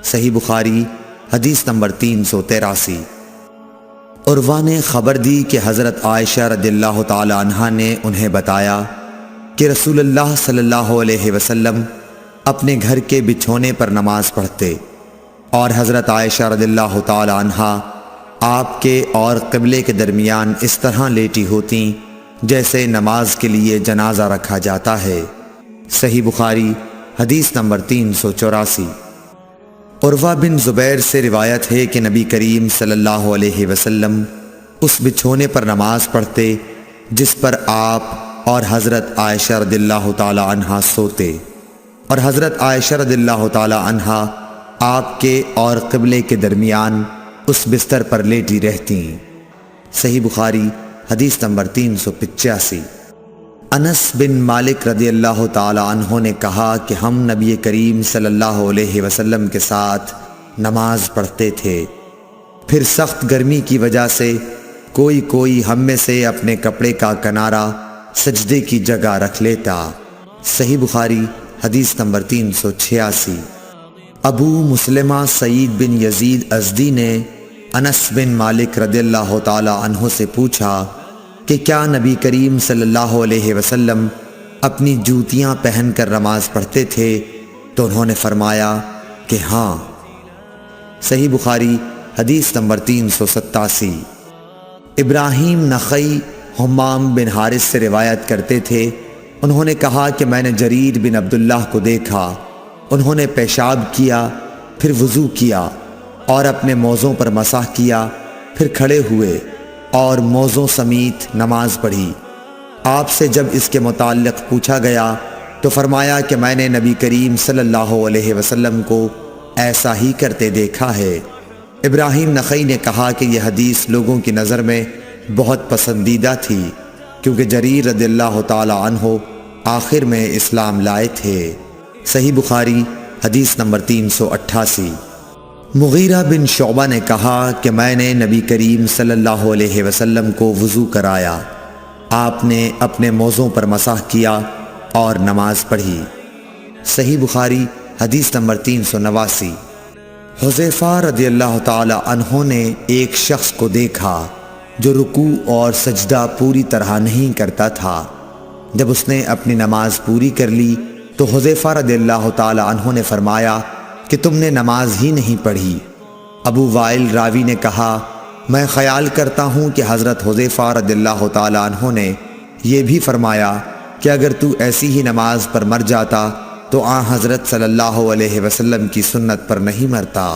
صحیح بخاری حدیث نمبر 383۔ عروہ نے خبر دی کہ حضرت عائشہ رضی اللہ تعالی عنہا نے انہیں بتایا کہ رسول اللہ صلی اللہ علیہ وسلم اپنے گھر کے بچھونے پر نماز پڑھتے، اور حضرت عائشہ رضی اللہ تعالی عنہا آپ کے اور قبلے کے درمیان اس طرح لیٹی ہوتیں جیسے نماز کے لیے جنازہ رکھا جاتا ہے۔ صحیح بخاری حدیث نمبر 384۔ عروہ بن زبیر سے روایت ہے کہ نبی کریم صلی اللہ علیہ وسلم اس بچھونے پر نماز پڑھتے جس پر آپ اور حضرت عائشہ رضی اللہ تعالی عنہا سوتے، اور حضرت عائشہ رضی اللہ تعالی عنہا آپ کے اور قبلے کے درمیان اس بستر پر لیٹی رہتیں۔ صحیح بخاری حدیث نمبر 385۔ انس بن مالک رضی اللہ تعالی عنہ نے کہا کہ ہم نبی کریم صلی اللہ علیہ وسلم کے ساتھ نماز پڑھتے تھے، پھر سخت گرمی کی وجہ سے کوئی ہم میں سے اپنے کپڑے کا کنارہ سجدے کی جگہ رکھ لیتا۔ صحیح بخاری حدیث نمبر 386۔ ابو مسلمہ سعید بن یزید ازدی نے انس بن مالک رضی اللہ تعالی عنہ سے پوچھا کہ کیا نبی کریم صلی اللہ علیہ وسلم اپنی جوتیاں پہن کر نماز پڑھتے تھے؟ تو انہوں نے فرمایا کہ ہاں۔ صحیح بخاری حدیث نمبر 387۔ ابراہیم نخعی حمام بن حارث سے روایت کرتے تھے، انہوں نے کہا کہ میں نے جریر بن عبداللہ کو دیکھا، انہوں نے پیشاب کیا، پھر وضو کیا اور اپنے موزوں پر مسح کیا، پھر کھڑے ہوئے اور موزوں سمیت نماز پڑھی۔ آپ سے جب اس کے متعلق پوچھا گیا تو فرمایا کہ میں نے نبی کریم صلی اللہ علیہ وسلم کو ایسا ہی کرتے دیکھا ہے۔ ابراہیم نخعی نے کہا کہ یہ حدیث لوگوں کی نظر میں بہت پسندیدہ تھی کیونکہ جریر رضی اللہ تعالی عنہ آخر میں اسلام لائے تھے۔ صحیح بخاری حدیث نمبر 388۔ مغیرہ بن شعبہ نے کہا کہ میں نے نبی کریم صلی اللہ علیہ وسلم کو وضو کرایا، آپ نے اپنے موزوں پر مسح کیا اور نماز پڑھی۔ صحیح بخاری حدیث نمبر 389۔ حذیفہ رضی اللہ تعالی عنہ نے ایک شخص کو دیکھا جو رکوع اور سجدہ پوری طرح نہیں کرتا تھا۔ جب اس نے اپنی نماز پوری کر لی تو حذیفہ رضی اللہ تعالی عنہ نے فرمایا کہ تم نے نماز ہی نہیں پڑھی۔ ابو وائل راوی نے کہا میں خیال کرتا ہوں کہ حضرت حذیفہ رضی اللہ تعالی عنہ نے یہ بھی فرمایا کہ اگر تو ایسی ہی نماز پر مر جاتا تو آن حضرت صلی اللہ علیہ وسلم کی سنت پر نہیں مرتا۔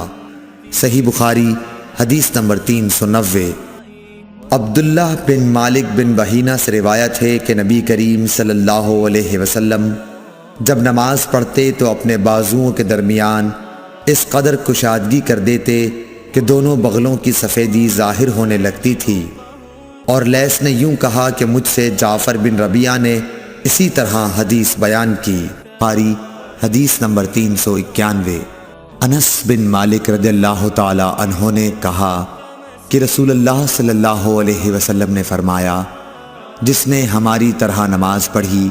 صحیح بخاری حدیث نمبر 390۔ عبداللہ بن مالک بن بحینہ سے روایت ہے کہ نبی کریم صلی اللہ علیہ وسلم جب نماز پڑھتے تو اپنے بازوؤں کے درمیان اس قدر کشادگی کر دیتے کہ دونوں بغلوں کی سفیدی ظاہر ہونے لگتی تھی، اور لیث نے یوں کہا کہ مجھ سے جعفر بن ربیعہ نے اسی طرح حدیث بیان کی۔ بخاری حدیث نمبر 391۔ انس بن مالک رضی اللہ تعالی عنہ نے کہا کہ رسول اللہ صلی اللہ علیہ وسلم نے فرمایا جس نے ہماری طرح نماز پڑھی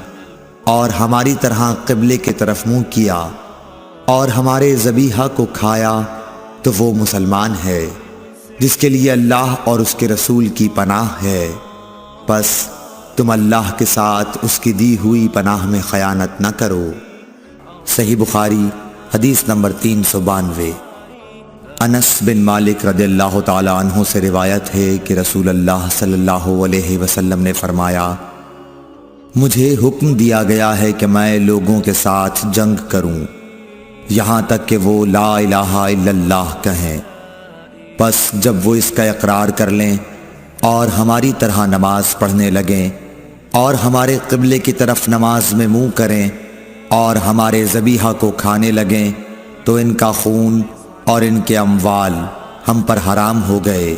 اور ہماری طرح قبلے کی طرف منہ کیا اور ہمارے ذبیحہ کو کھایا تو وہ مسلمان ہے جس کے لیے اللہ اور اس کے رسول کی پناہ ہے، پس تم اللہ کے ساتھ اس کی دی ہوئی پناہ میں خیانت نہ کرو۔ صحیح بخاری حدیث نمبر 392۔ انس بن مالک رضی اللہ تعالی عنہ سے روایت ہے کہ رسول اللہ صلی اللہ علیہ وسلم نے فرمایا مجھے حکم دیا گیا ہے کہ میں لوگوں کے ساتھ جنگ کروں یہاں تک کہ وہ لا الہ الا اللہ کہیں، پس جب وہ اس کا اقرار کر لیں اور ہماری طرح نماز پڑھنے لگیں اور ہمارے قبلے کی طرف نماز میں منہ کریں اور ہمارے ذبیحہ کو کھانے لگیں تو ان کا خون اور ان کے اموال ہم پر حرام ہو گئے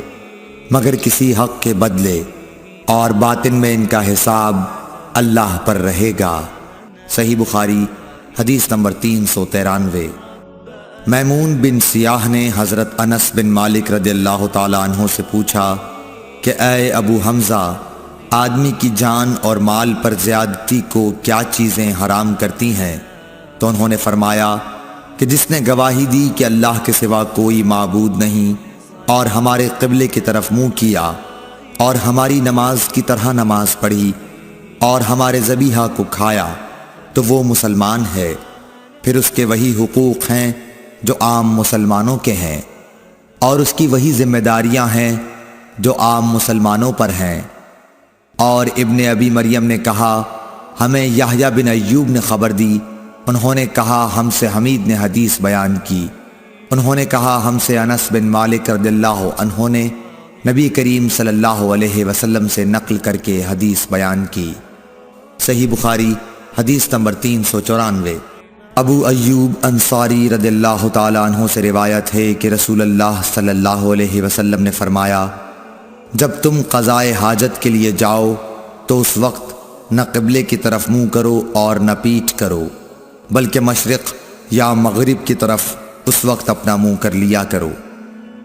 مگر کسی حق کے بدلے، اور باطن میں ان کا حساب اللہ پر رہے گا۔ صحیح بخاری حدیث نمبر 393۔ میمون بن سیاح نے حضرت انس بن مالک رضی اللہ تعالی عنہ سے پوچھا کہ اے ابو حمزہ، آدمی کی جان اور مال پر زیادتی کو کیا چیزیں حرام کرتی ہیں؟ تو انہوں نے فرمایا کہ جس نے گواہی دی کہ اللہ کے سوا کوئی معبود نہیں اور ہمارے قبلے کی طرف منہ کیا اور ہماری نماز کی طرح نماز پڑھی اور ہمارے ذبیحہ کو کھایا تو وہ مسلمان ہے، پھر اس کے وہی حقوق ہیں جو عام مسلمانوں کے ہیں، اور اس کی وہی ذمہ داریاں ہیں جو عام مسلمانوں پر ہیں۔ اور ابن ابی مریم نے کہا ہمیں یحییٰ بن ایوب نے خبر دی، انہوں نے کہا ہم سے حمید نے حدیث بیان کی، انہوں نے کہا ہم سے انس بن مالک رضی اللہ عنہ نے نبی کریم صلی اللہ علیہ وسلم سے نقل کر کے حدیث بیان کی۔ صحیح بخاری حدیث نمبر 394۔ ابو ایوب انصاری رضی اللہ تعالیٰ عنہ سے روایت ہے کہ رسول اللہ صلی اللہ علیہ وسلم نے فرمایا، جب تم قضائے حاجت کے لیے جاؤ تو اس وقت نہ قبلے کی طرف منہ کرو اور نہ پیٹھ کرو، بلکہ مشرق یا مغرب کی طرف اس وقت اپنا منہ کر لیا کرو۔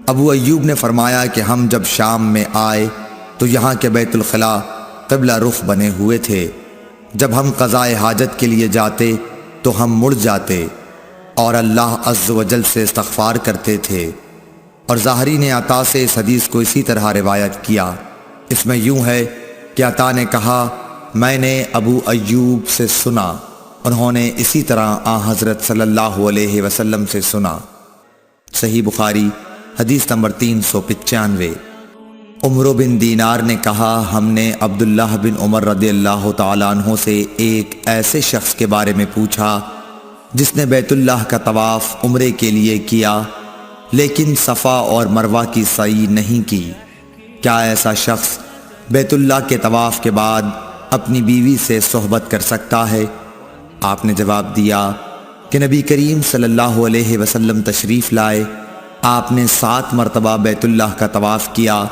ابو ایوب نے فرمایا کہ ہم جب شام میں آئے تو یہاں کے بیت الخلاء قبلہ رخ بنے ہوئے تھے، جب ہم قضائے حاجت کے لیے جاتے تو ہم مڑ جاتے اور اللہ عز و جل سے استغفار کرتے تھے۔ اور ظاہری نے عطا سے اس حدیث کو اسی طرح روایت کیا۔ اس میں یوں ہے کہ عطا نے کہا میں نے ابو ایوب سے سنا، انہوں نے اسی طرح حضرت صلی اللہ علیہ وسلم سے سنا۔ صحیح بخاری حدیث نمبر 395۔ عمر بن دینار نے کہا ہم نے عبداللہ بن عمر رضی اللہ تعالیٰ عنہ سے ایک ایسے شخص کے بارے میں پوچھا جس نے بیت اللہ کا طواف عمرے کے لیے کیا لیکن صفا اور مروہ کی سعی نہیں کی، کیا ایسا شخص بیت اللہ کے طواف کے بعد اپنی بیوی سے صحبت کر سکتا ہے؟ آپ نے جواب دیا کہ نبی کریم صلی اللہ علیہ وسلم تشریف لائے، آپ نے 7 مرتبہ بیت اللہ کا طواف کیا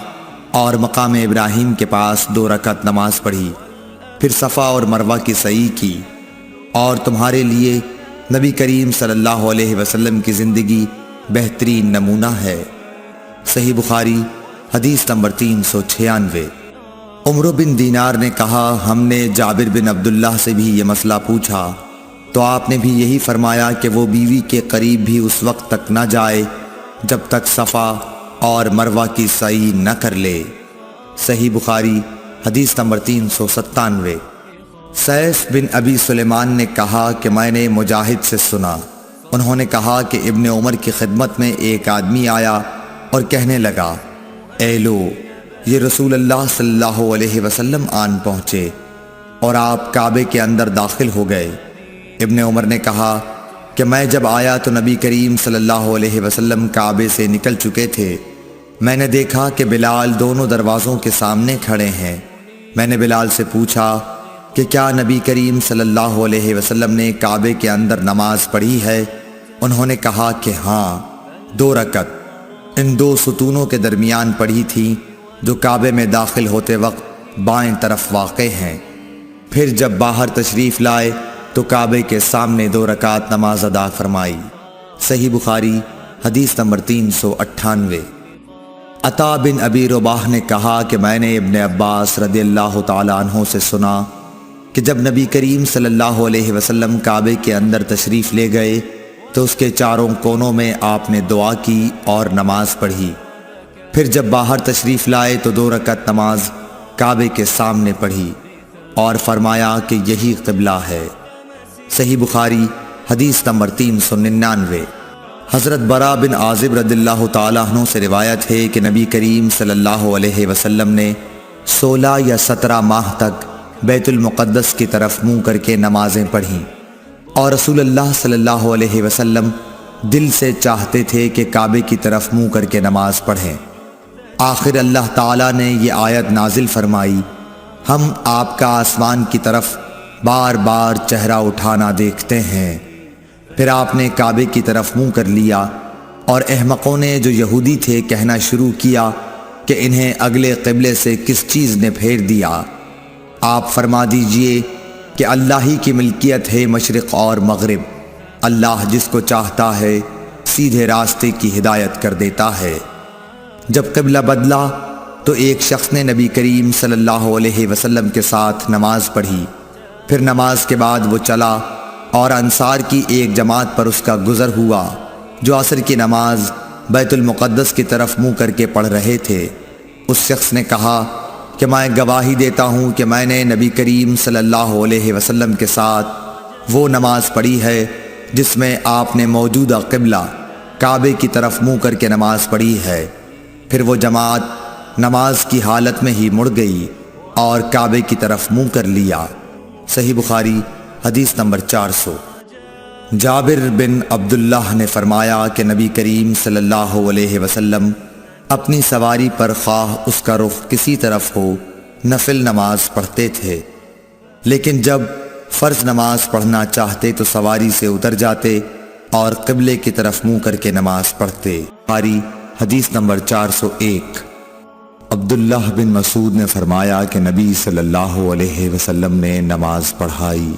اور مقام ابراہیم کے پاس 2 رکعت نماز پڑھی، پھر صفا اور مروہ کی سعی کی، اور تمہارے لیے نبی کریم صلی اللہ علیہ وسلم کی زندگی بہترین نمونہ ہے۔ صحیح بخاری حدیث نمبر 396۔ عمر بن دینار نے کہا ہم نے جابر بن عبداللہ سے بھی یہ مسئلہ پوچھا تو آپ نے بھی یہی فرمایا کہ وہ بیوی کے قریب بھی اس وقت تک نہ جائے جب تک صفا اور مروہ کی سعی نہ کر لے۔ صحیح بخاری حدیث نمبر 397۔ سیف بن ابی سلیمان نے کہا کہ میں نے مجاہد سے سنا، انہوں نے کہا کہ ابن عمر کی خدمت میں ایک آدمی آیا اور کہنے لگا اے لو، یہ رسول اللہ صلی اللہ علیہ وسلم آن پہنچے اور آپ کعبے کے اندر داخل ہو گئے۔ ابن عمر نے کہا کہ میں جب آیا تو نبی کریم صلی اللہ علیہ وسلم کعبے سے نکل چکے تھے، میں نے دیکھا کہ بلال دونوں دروازوں کے سامنے کھڑے ہیں۔ میں نے بلال سے پوچھا کہ کیا نبی کریم صلی اللہ علیہ وسلم نے کعبے کے اندر نماز پڑھی ہے؟ انہوں نے کہا کہ ہاں، 2 رکعت ان 2 ستونوں کے درمیان پڑھی تھی جو کعبے میں داخل ہوتے وقت بائیں طرف واقع ہیں۔ پھر جب باہر تشریف لائے تو کعبے کے سامنے 2 رکعت نماز ادا فرمائی۔ صحیح بخاری حدیث نمبر 398۔ عطا بن ابی رباح نے کہا کہ میں نے ابن عباس رضی اللہ تعالیٰ عنہ سے سنا کہ جب نبی کریم صلی اللہ علیہ وسلم کعبے کے اندر تشریف لے گئے تو اس کے چاروں کونوں میں آپ نے دعا کی اور نماز پڑھی، پھر جب باہر تشریف لائے تو 2 رکعت نماز کعبے کے سامنے پڑھی اور فرمایا کہ یہی قبلہ ہے۔ صحیح بخاری حدیث نمبر 399۔ حضرت برا بن عازب رضی اللہ تعالیٰ عنہ سے روایت ہے کہ نبی کریم صلی اللہ علیہ وسلم نے 16 یا 17 ماہ تک بیت المقدس کی طرف منہ کر کے نمازیں پڑھیں، اور رسول اللہ صلی اللہ علیہ وسلم دل سے چاہتے تھے کہ کعبے کی طرف منہ کر کے نماز پڑھیں۔ آخر اللہ تعالیٰ نے یہ آیت نازل فرمائی، ہم آپ کا آسمان کی طرف بار بار چہرہ اٹھانا دیکھتے ہیں۔ پھر آپ نے کعبے کی طرف منہ کر لیا، اور احمقوں نے جو یہودی تھے کہنا شروع کیا کہ انہیں اگلے قبلے سے کس چیز نے پھیر دیا۔ آپ فرما دیجئے کہ اللہ ہی کی ملکیت ہے مشرق اور مغرب، اللہ جس کو چاہتا ہے سیدھے راستے کی ہدایت کر دیتا ہے۔ جب قبلہ بدلا تو ایک شخص نے نبی کریم صلی اللہ علیہ وسلم کے ساتھ نماز پڑھی، پھر نماز کے بعد وہ چلا اور انصار کی ایک جماعت پر اس کا گزر ہوا جو عصر کی نماز بیت المقدس کی طرف منہ کر کے پڑھ رہے تھے۔ اس شخص نے کہا کہ میں گواہی دیتا ہوں کہ میں نے نبی کریم صلی اللہ علیہ وسلم کے ساتھ وہ نماز پڑھی ہے جس میں آپ نے موجودہ قبلہ کعبے کی طرف منہ کر کے نماز پڑھی ہے۔ پھر وہ جماعت نماز کی حالت میں ہی مڑ گئی اور کعبے کی طرف منہ کر لیا۔ صحیح بخاری حدیث نمبر 400۔ جابر بن عبداللہ نے فرمایا کہ نبی کریم صلی اللہ علیہ وسلم اپنی سواری پر خواہ اس کا رخ کسی طرف ہو نفل نماز پڑھتے تھے، لیکن جب فرض نماز پڑھنا چاہتے تو سواری سے اتر جاتے اور قبلے کی طرف منہ کر کے نماز پڑھتے۔ بخاری حدیث نمبر 401۔ عبداللہ بن مسعود نے فرمایا کہ نبی صلی اللہ علیہ وسلم نے نماز پڑھائی۔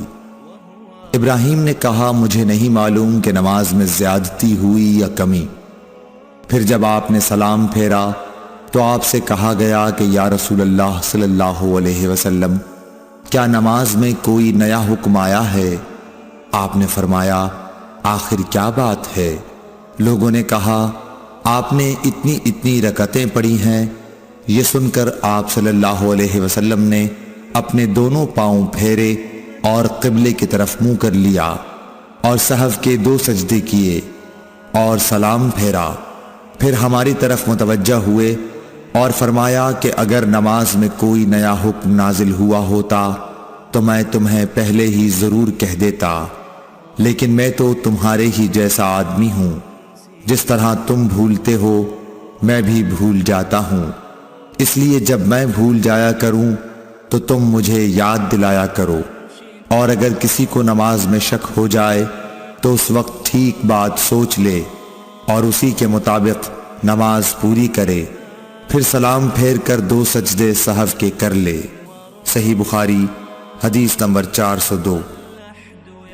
ابراہیم نے کہا مجھے نہیں معلوم کہ نماز میں زیادتی ہوئی یا کمی۔ پھر جب آپ نے سلام پھیرا تو آپ سے کہا گیا کہ یا رسول اللہ صلی اللہ علیہ وسلم کیا نماز میں کوئی نیا حکم آیا ہے؟ آپ نے فرمایا آخر کیا بات ہے؟ لوگوں نے کہا آپ نے اتنی رکعتیں پڑھی ہیں۔ یہ سن کر آپ صلی اللہ علیہ وسلم نے اپنے دونوں پاؤں پھیرے اور قبلے کی طرف منہ کر لیا اور سہو کے 2 سجدے کیے اور سلام پھیرا۔ پھر ہماری طرف متوجہ ہوئے اور فرمایا کہ اگر نماز میں کوئی نیا حکم نازل ہوا ہوتا تو میں تمہیں پہلے ہی ضرور کہہ دیتا، لیکن میں تو تمہارے ہی جیسا آدمی ہوں، جس طرح تم بھولتے ہو میں بھی بھول جاتا ہوں، اس لیے جب میں بھول جایا کروں تو تم مجھے یاد دلایا کرو، اور اگر کسی کو نماز میں شک ہو جائے تو اس وقت ٹھیک بات سوچ لے اور اسی کے مطابق نماز پوری کرے، پھر سلام پھیر کر 2 سجدے سہو کے کر لے۔ صحیح بخاری حدیث نمبر 402۔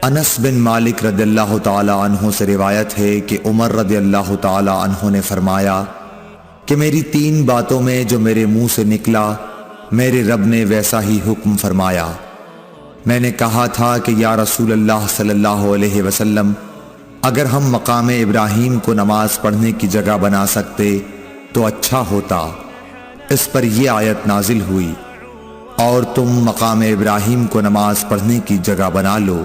انس بن مالک رضی اللہ تعالی عنہ سے روایت ہے کہ عمر رضی اللہ تعالی عنہ نے فرمایا کہ میری 3 باتوں میں جو میرے منہ سے نکلا میرے رب نے ویسا ہی حکم فرمایا۔ میں نے کہا تھا کہ یا رسول اللہ صلی اللہ علیہ وسلم اگر ہم مقام ابراہیم کو نماز پڑھنے کی جگہ بنا سکتے تو اچھا ہوتا۔ اس پر یہ آیت نازل ہوئی اور تم مقام ابراہیم کو نماز پڑھنے کی جگہ بنا لو۔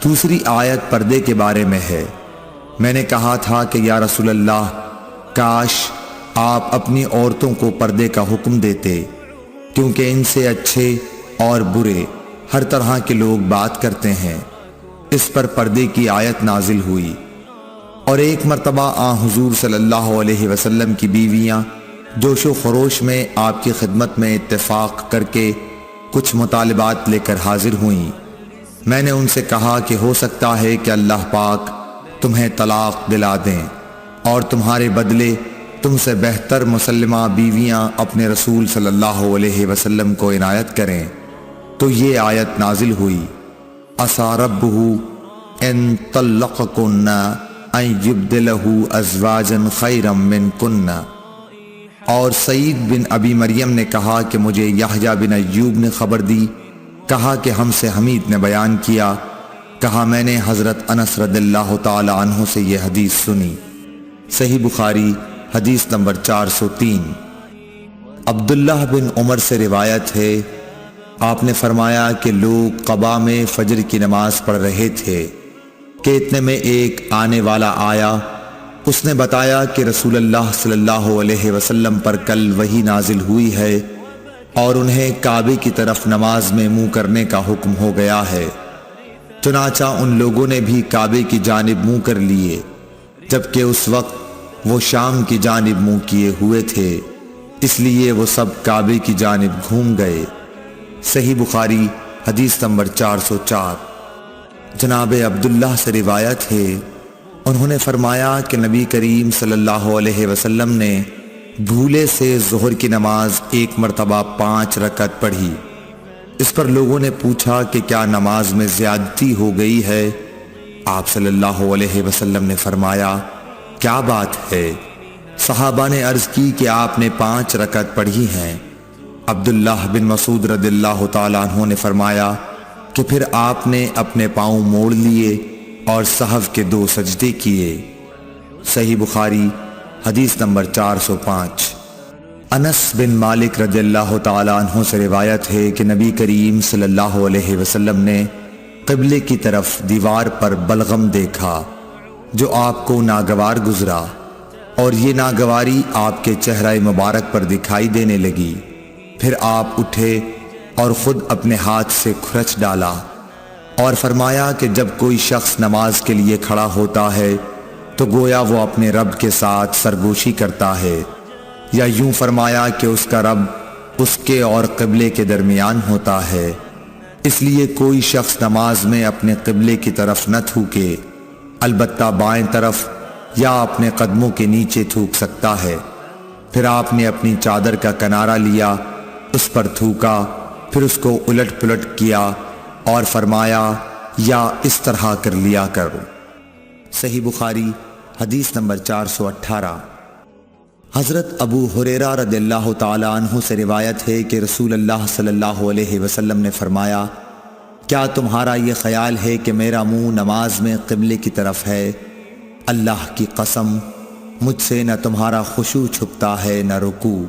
دوسری آیت پردے کے بارے میں ہے۔ میں نے کہا تھا کہ یا رسول اللہ کاش آپ اپنی عورتوں کو پردے کا حکم دیتے، کیونکہ ان سے اچھے اور برے ہر طرح کے لوگ بات کرتے ہیں۔ اس پر پردے کی آیت نازل ہوئی۔ اور ایک مرتبہ حضور صلی اللہ علیہ وسلم کی بیویاں جوش و خروش میں آپ کی خدمت میں اتفاق کر کے کچھ مطالبات لے کر حاضر ہوئیں۔ میں نے ان سے کہا کہ ہو سکتا ہے کہ اللہ پاک تمہیں طلاق دلا دیں اور تمہارے بدلے تم سے بہتر مسلمہ بیویاں اپنے رسول صلی اللہ علیہ وسلم کو عنایت کریں، تو یہ آیت نازل ہوئی عسیٰ ربہ ان طلقکن ان یبدلہ ازواجا خیرا منکن۔ اور سعید بن ابی مریم نے کہا کہ مجھے یحییٰ بن ایوب نے خبر دی، کہا کہ ہم سے حمید نے بیان کیا، کہا میں نے حضرت انس رضی اللہ تعالی عنہ سے یہ حدیث سنی۔ صحیح بخاری حدیث نمبر 403۔ عبداللہ بن عمر سے روایت ہے آپ نے فرمایا کہ لوگ قباء میں فجر کی نماز پڑھ رہے تھے کہ اتنے میں ایک آنے والا آیا، اس نے بتایا کہ رسول اللہ صلی اللہ علیہ وسلم پر کل وحی نازل ہوئی ہے اور انہیں کعبے کی طرف نماز میں منہ کرنے کا حکم ہو گیا ہے۔ چنانچہ ان لوگوں نے بھی کعبے کی جانب منہ کر لیے، جبکہ اس وقت وہ شام کی جانب منہ کیے ہوئے تھے، اس لیے وہ سب کعبے کی جانب گھوم گئے۔ صحیح بخاری حدیث نمبر 404۔ جناب عبداللہ سے روایت ہے انہوں نے فرمایا کہ نبی کریم صلی اللہ علیہ وسلم نے بھولے سے ظہر کی نماز ایک مرتبہ 5 رکعت پڑھی۔ اس پر لوگوں نے پوچھا کہ کیا نماز میں زیادتی ہو گئی ہے؟ آپ صلی اللہ علیہ وسلم نے فرمایا کیا بات ہے؟ صحابہ نے عرض کی کہ آپ نے 5 رکعت پڑھی ہیں۔ عبداللہ بن مسعود رضی اللہ تعالیٰ عنہ نے فرمایا کہ پھر آپ نے اپنے پاؤں موڑ لیے اور سہو کے 2 سجدے کیے۔ صحیح بخاری حدیث نمبر 405۔ انس بن مالک رضی اللہ تعالی عنہ سے روایت ہے کہ نبی کریم صلی اللہ علیہ وسلم نے قبلے کی طرف دیوار پر بلغم دیکھا جو آپ کو ناگوار گزرا، اور یہ ناگواری آپ کے چہرہ مبارک پر دکھائی دینے لگی۔ پھر آپ اٹھے اور خود اپنے ہاتھ سے کھرچ ڈالا اور فرمایا کہ جب کوئی شخص نماز کے لیے کھڑا ہوتا ہے تو گویا وہ اپنے رب کے ساتھ سرگوشی کرتا ہے، یا یوں فرمایا کہ اس کا رب اس کے اور قبلے کے درمیان ہوتا ہے، اس لیے کوئی شخص نماز میں اپنے قبلے کی طرف نہ تھوکے، البتہ بائیں طرف یا اپنے قدموں کے نیچے تھوک سکتا ہے۔ پھر آپ نے اپنی چادر کا کنارہ لیا، اس پر تھوکا، پھر اس کو الٹ پلٹ کیا اور فرمایا یا اس طرح کر لیا کرو۔ صحیح بخاری حدیث نمبر 418۔ حضرت ابو ہریرہ رضی اللہ تعالی عنہ سے روایت ہے کہ رسول اللہ صلی اللہ علیہ وسلم نے فرمایا، کیا تمہارا یہ خیال ہے کہ میرا منہ نماز میں قبلے کی طرف ہے؟ اللہ کی قسم، مجھ سے نہ تمہارا خشوع چھپتا ہے نہ رکوع،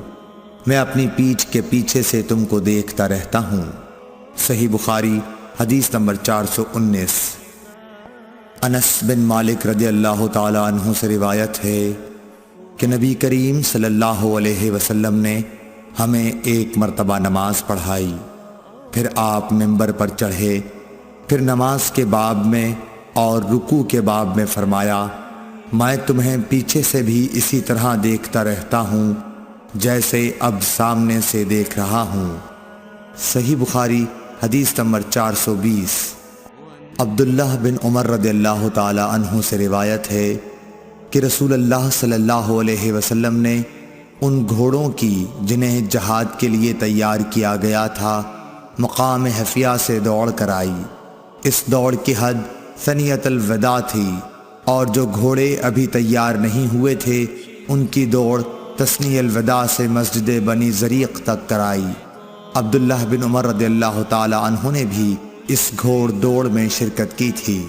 میں اپنی پیٹھ کے پیچھے سے تم کو دیکھتا رہتا ہوں۔ صحیح بخاری حدیث نمبر 419۔ انس بن مالک رضی اللہ تعالی عنہ سے روایت ہے کہ نبی کریم صلی اللہ علیہ وسلم نے ہمیں ایک مرتبہ نماز پڑھائی، پھر آپ منبر پر چڑھے، پھر نماز کے باب میں اور رکوع کے باب میں فرمایا، میں تمہیں پیچھے سے بھی اسی طرح دیکھتا رہتا ہوں جیسے اب سامنے سے دیکھ رہا ہوں۔ صحیح بخاری حدیث نمبر 420۔ عبداللہ بن عمر رضی اللہ تعالی عنہ سے روایت ہے کہ رسول اللہ صلی اللہ علیہ وسلم نے ان گھوڑوں کی جنہیں جہاد کے لیے تیار کیا گیا تھا مقام حفیہ سے دوڑ کرائی۔ اس دوڑ کی حد ثنیۃ الوداع تھی، اور جو گھوڑے ابھی تیار نہیں ہوئے تھے ان کی دوڑ تثنی الوداع سے مسجد بنی زریق تک کرائی۔ عبداللہ بن عمر رضی اللہ تعالی عنہ نے بھی اس گھوڑ دوڑ میں شرکت کی تھی۔